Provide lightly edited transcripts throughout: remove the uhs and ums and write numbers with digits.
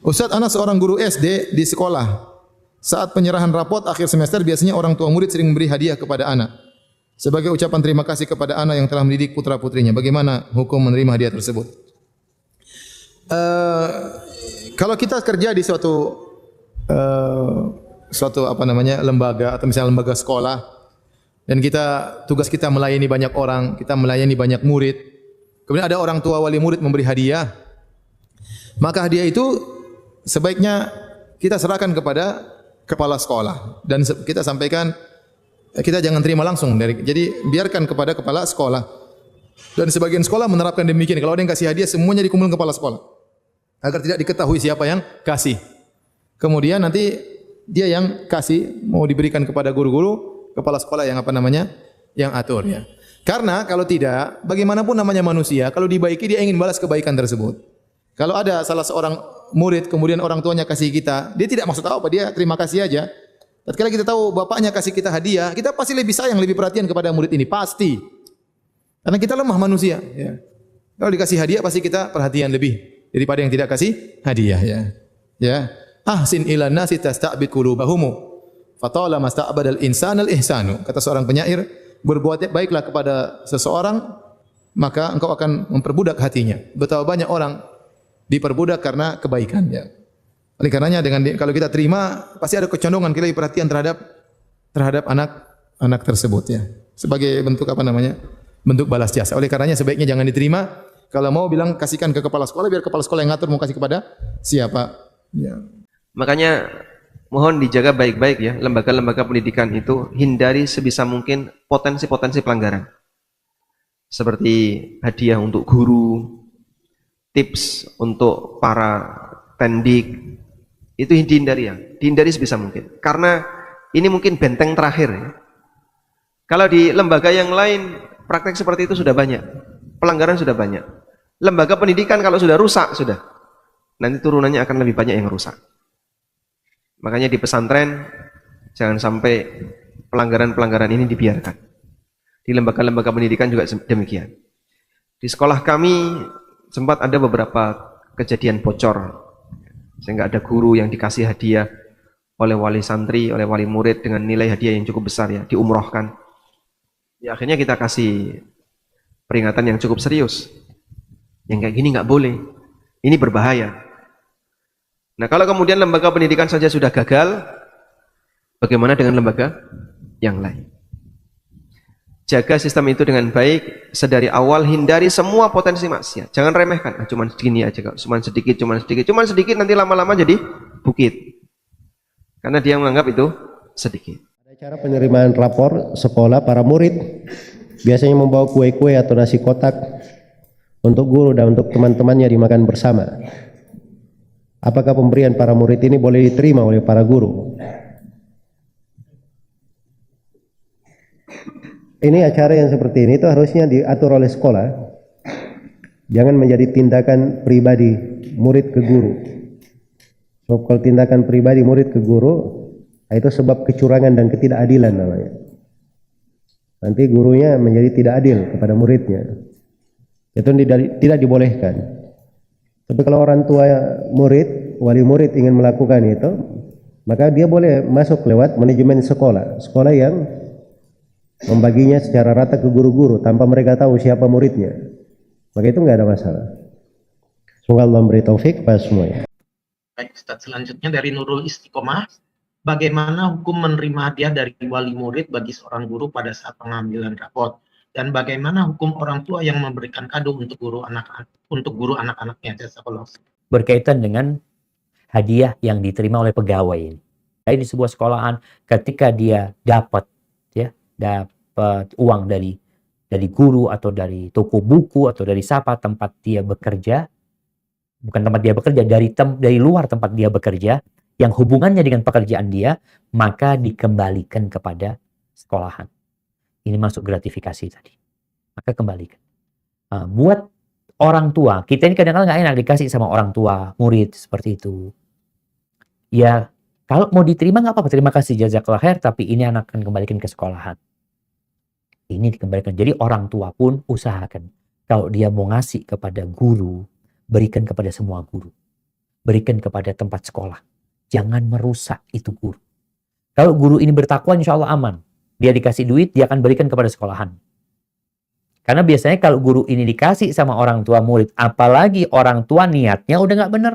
Ustadz, anak seorang guru SD di sekolah. Saat penyerahan rapot akhir semester biasanya orang tua murid sering memberi hadiah kepada anak sebagai ucapan terima kasih kepada anak yang telah mendidik putra-putrinya. Bagaimana hukum menerima hadiah tersebut? Kalau kita kerja di suatu lembaga atau misalnya lembaga sekolah dan tugas kita melayani banyak orang, kita melayani banyak murid. Kemudian ada orang tua wali murid memberi hadiah. Maka hadiah itu sebaiknya kita serahkan kepada kepala sekolah dan kita sampaikan, kita jangan terima langsung jadi biarkan kepada kepala sekolah. Dan sebagian sekolah menerapkan demikian. Kalau ada yang kasih hadiah semuanya dikumpulkan kepala sekolah agar tidak diketahui siapa yang kasih. Kemudian nanti dia yang kasih mau diberikan kepada guru-guru, kepala sekolah yang yang atur ya. Karena kalau tidak, bagaimanapun namanya manusia, kalau dibaiki dia ingin balas kebaikan tersebut. Kalau ada salah seorang murid kemudian orang tuanya kasih kita, dia tidak maksud apa, dia terima kasih aja. Tatkala kita tahu bapaknya kasih kita hadiah, kita pasti lebih sayang, lebih perhatian kepada murid ini, pasti. Karena kita lemah manusia ya. Kalau dikasih hadiah pasti kita perhatian lebih daripada yang tidak kasih hadiah ya. Ya. Ahsin ilan nasi tasta'bid qulubahumu. Fatala masta'badal insanal ihsanu. Kata seorang penyair, berbuat baiklah kepada seseorang maka engkau akan memperbudak hatinya. Betapa banyak orang diperbudak karena kebaikan ya. Oleh karenanya kalau kita terima pasti ada kecondongan kita lebih perhatian terhadap anak tersebut ya. Sebagai bentuk bentuk balas jasa. Oleh karenanya sebaiknya jangan diterima. Kalau mau bilang kasihkan ke kepala sekolah biar kepala sekolah yang ngatur mau kasih kepada siapa. Ya. Makanya mohon dijaga baik-baik ya lembaga-lembaga pendidikan itu, hindari sebisa mungkin potensi-potensi pelanggaran. Seperti hadiah untuk guru, tips untuk para pendik, itu dihindari sebisa mungkin. Karena ini mungkin benteng terakhir ya. Kalau di lembaga yang lain praktek seperti itu sudah banyak, pelanggaran sudah banyak. Lembaga pendidikan kalau sudah rusak nanti turunannya akan lebih banyak yang rusak. Makanya di pesantren jangan sampai pelanggaran-pelanggaran ini dibiarkan. Di lembaga-lembaga pendidikan juga demikian. Di sekolah kami sempat ada beberapa kejadian bocor, sehingga ada guru yang dikasih hadiah oleh wali santri, oleh wali murid dengan nilai hadiah yang cukup besar ya, diumrohkan. Ya akhirnya kita kasih peringatan yang cukup serius. Yang kayak gini nggak boleh, ini berbahaya. Nah kalau kemudian lembaga pendidikan saja sudah gagal, bagaimana dengan lembaga yang lain? Jaga sistem itu dengan baik, sedari awal hindari semua potensi maksiat. Jangan remehkan, cuman segini aja kok, cuman sedikit, nanti lama-lama jadi bukit. Karena dia menganggap itu sedikit. Ada cara penerimaan rapor sekolah para murid, biasanya membawa kue-kue atau nasi kotak untuk guru dan untuk teman-temannya dimakan bersama. Apakah pemberian para murid ini boleh diterima oleh para guru? Ini acara yang seperti ini itu harusnya diatur oleh sekolah. Jangan menjadi tindakan pribadi murid ke guru. Sebab kalau tindakan pribadi murid ke guru, itu sebab kecurangan dan ketidakadilan namanya. Nanti gurunya menjadi tidak adil kepada muridnya. Itu tidak dibolehkan. Tapi kalau orang tua murid, wali murid ingin melakukan itu, maka dia boleh masuk lewat manajemen sekolah. Sekolah yang membaginya secara rata ke guru-guru tanpa mereka tahu siapa muridnya. Maka itu nggak ada masalah. Semoga Allah memberi taufik kepada semuanya. Baik Ustaz, selanjutnya dari Nurul Istiqomah. Bagaimana hukum menerima hadiah dari wali murid bagi seorang guru pada saat pengambilan rapot? Dan bagaimana hukum orang tua yang memberikan kado untuk guru anak-anaknya? Jazakallah. Berkaitan dengan hadiah yang diterima oleh pegawai ini. Di sebuah sekolahan ketika dia dapat uang dari guru atau dari toko buku atau dari tempat dia bekerja, bukan tempat dia bekerja, dari luar tempat dia bekerja yang hubungannya dengan pekerjaan dia, maka dikembalikan kepada sekolahan. Ini masuk gratifikasi tadi. Maka kembalikan. Buat orang tua, kita ini kadang-kadang nggak enak dikasih sama orang tua, murid seperti itu. Ya, kalau mau diterima nggak apa-apa, terima kasih jazakallah khair, tapi ini anak akan kembalikan ke sekolahan. Ini dikembalikan. Jadi orang tua pun usahakan. Kalau dia mau ngasih kepada guru, berikan kepada semua guru. berikan kepada tempat sekolah. Jangan merusak itu guru. Kalau guru ini bertakwa, insya Allah aman. Dia dikasih duit, dia akan berikan kepada sekolahan. Karena biasanya kalau guru ini dikasih sama orang tua murid, apalagi orang tua niatnya udah nggak benar.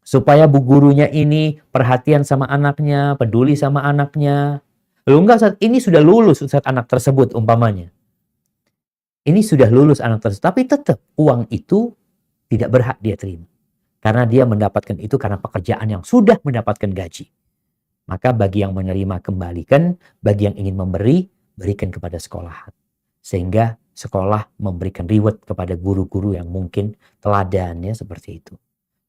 Supaya bu gurunya ini perhatian sama anaknya, peduli sama anaknya. Lalu enggak, Ustaz, ini sudah lulus Ustaz anak tersebut umpamanya. Ini sudah lulus anak tersebut, tapi tetap uang itu tidak berhak dia terima. Karena dia mendapatkan itu karena pekerjaan yang sudah mendapatkan gaji. Maka bagi yang menerima kembalikan, bagi yang ingin memberi, berikan kepada sekolah. Sehingga sekolah memberikan reward kepada guru-guru yang mungkin teladannya seperti itu.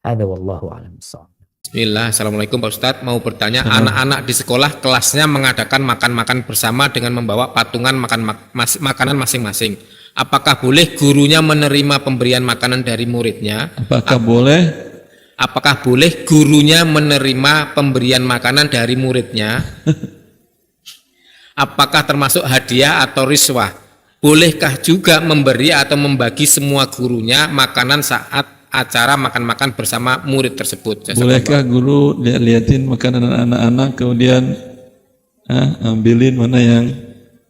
Hadza wallahu a'lam bissawab. Bismillah, Assalamualaikum Pak Ustadz. Mau bertanya, anak-anak di sekolah kelasnya mengadakan makan-makan bersama dengan membawa patungan makanan masing-masing. Apakah boleh gurunya menerima pemberian makanan dari muridnya? Apakah boleh gurunya menerima pemberian makanan dari muridnya? Apakah termasuk hadiah atau riswah? Bolehkah juga memberi atau membagi semua gurunya makanan saat acara makan-makan bersama murid tersebut? Bolehkah guru liatin makanan anak-anak kemudian ambilin mana yang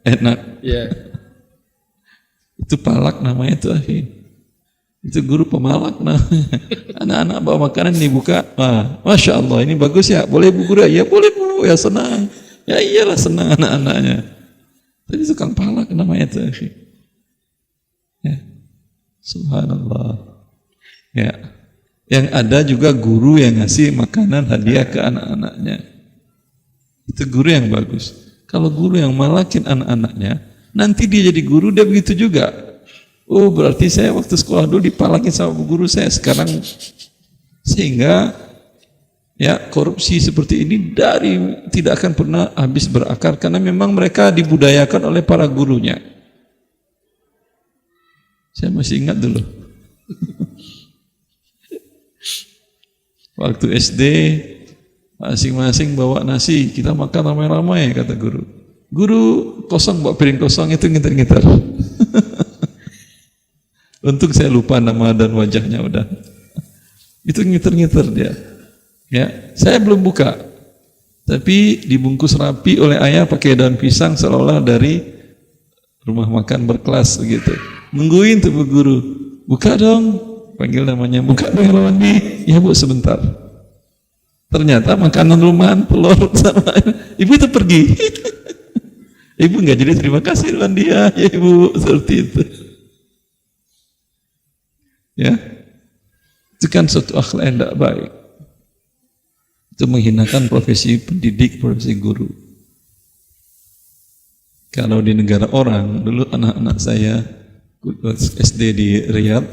enak? Ya. Itu palak namanya itu, akhi. Itu guru pemalak namanya. Anak-anak bawa makanan dibuka, Masya Allah ini bagus ya, boleh bu guru? Ya boleh bu, ya senang. Ya iyalah senang anak-anaknya. Tapi tukang palak namanya itu, akhi. Ya. Subhanallah. Ya. Yang ada juga guru yang ngasih makanan hadiah ke anak-anaknya. Itu guru yang bagus. Kalau guru yang malakin anak-anaknya, nanti dia jadi guru, dia begitu juga. Oh, berarti saya waktu sekolah dulu dipalakin sama guru saya sekarang. Sehingga ya korupsi seperti ini tidak akan pernah habis berakar karena memang mereka dibudayakan oleh para gurunya. Saya masih ingat dulu. Waktu SD masing-masing bawa nasi, kita makan ramai-ramai kata guru. Guru kosong bawa piring kosong itu ngiter-ngiter. Untung saya lupa nama dan wajahnya udah. Itu ngiter-ngiter dia. Ya, saya belum buka. Tapi dibungkus rapi oleh ayah pakai daun pisang seolah-olah dari rumah makan berkelas begitu. Nungguin tuh bu guru. Buka dong. Panggil namanya. Buka dong Rwandi. Ya bu sebentar. Ternyata makanan rumahan telur sama ibu itu pergi. Ibu nggak jadi terima kasih dengan dia, ya ibu seperti itu. Ya, itu kan suatu akhlak yang tidak baik. Itu menghinakan profesi pendidik, profesi guru. Kalau di negara orang, dulu anak-anak saya SD di Riyadh,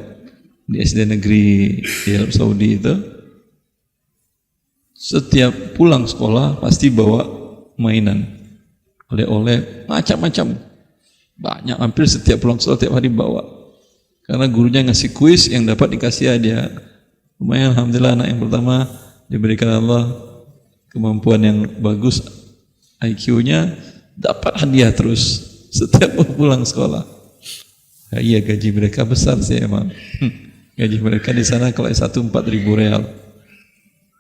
di SD negeri di Arab Saudi itu, setiap pulang sekolah pasti bawa mainan. Oleh-oleh macam-macam, banyak, hampir setiap pulang sekolah tiap hari bawa, karena gurunya ngasih kuis yang dapat dikasih hadiah. Lumayan, alhamdulillah anak yang pertama diberikan Allah kemampuan yang bagus, IQ-nya dapat hadiah terus setiap pulang sekolah. Ya, iya gaji mereka besar sih emang. Gaji mereka di sana kalau S1 4.000 real,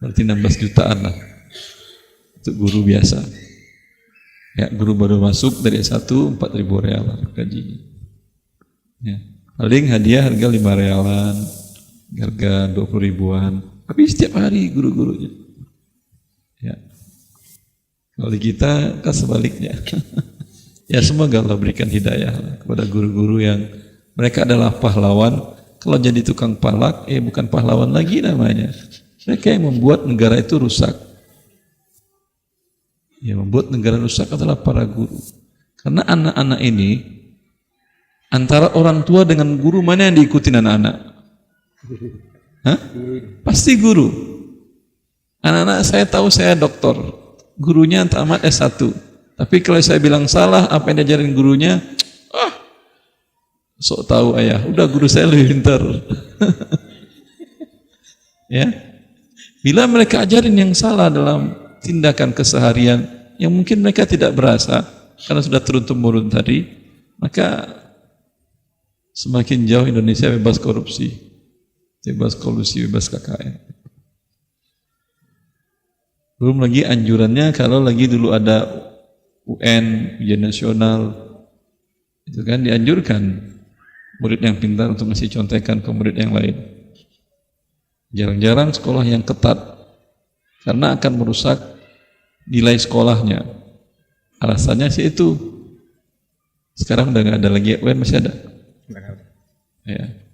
berarti 16 jutaan lah untuk guru biasa. Ya, guru baru masuk dari S1 4.000 real gajinya. Ya. Paling hadiah harga 5 realan, harga 20 ribuan. Tapi setiap hari guru-gurunya. Ya. Kalau kita kan sebaliknya. Ya, semoga Allah berikan hidayah kepada guru-guru yang mereka adalah pahlawan. Kalau jadi tukang palak, bukan pahlawan lagi namanya. Mereka yang membuat negara itu rusak. Yang membuat negara rusak adalah para guru. Karena anak-anak ini, antara orang tua dengan guru, mana yang diikutin anak-anak? Hah? Pasti guru. Anak-anak saya tahu saya dokter, gurunya tamat S1. Tapi kalau saya bilang salah, apa yang diajarin gurunya, sok tahu ayah, udah guru saya lebih pintar. Ya, bila mereka ajarin yang salah dalam tindakan keseharian yang mungkin mereka tidak berasa karena sudah turun-temurun tadi, maka semakin jauh Indonesia bebas korupsi. bebas kolusi, bebas KKN. Belum lagi anjurannya kalau lagi dulu ada UN, ujian nasional, itu kan dianjurkan murid yang pintar untuk ngasih contekan ke murid yang lain. Jarang-jarang sekolah yang ketat karena akan merusak nilai sekolahnya. Alasannya sih itu. Sekarang udah nggak ada lagi UN, masih ada. Ya.